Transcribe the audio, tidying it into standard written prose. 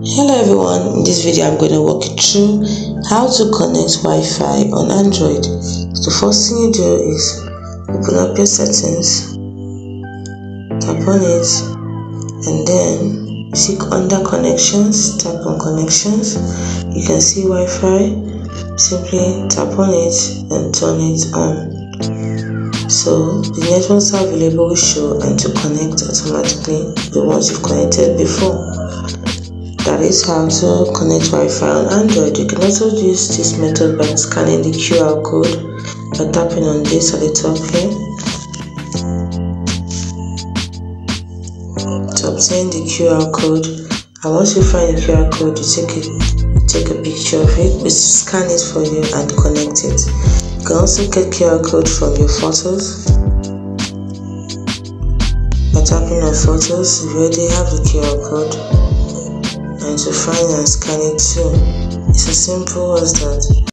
Hello everyone, in this video I'm going to walk you through how to connect Wi-Fi on Android. The first thing you do is open up your settings, tap on it, and then you see under connections, tap on connections. You can see Wi-Fi, simply tap on it and turn it on. So the networks available will show and to connect automatically the ones you've connected before. That is how to connect Wi-Fi on Android. You can also use this method by scanning the QR code by tapping on this at the top here. To obtain the QR code, and once you find the QR code, you take a picture of it, we scan it for you and connect it. You can also get QR code from your photos by tapping on photos. You already have the QR code, and to find and scan it too. It's as simple as that.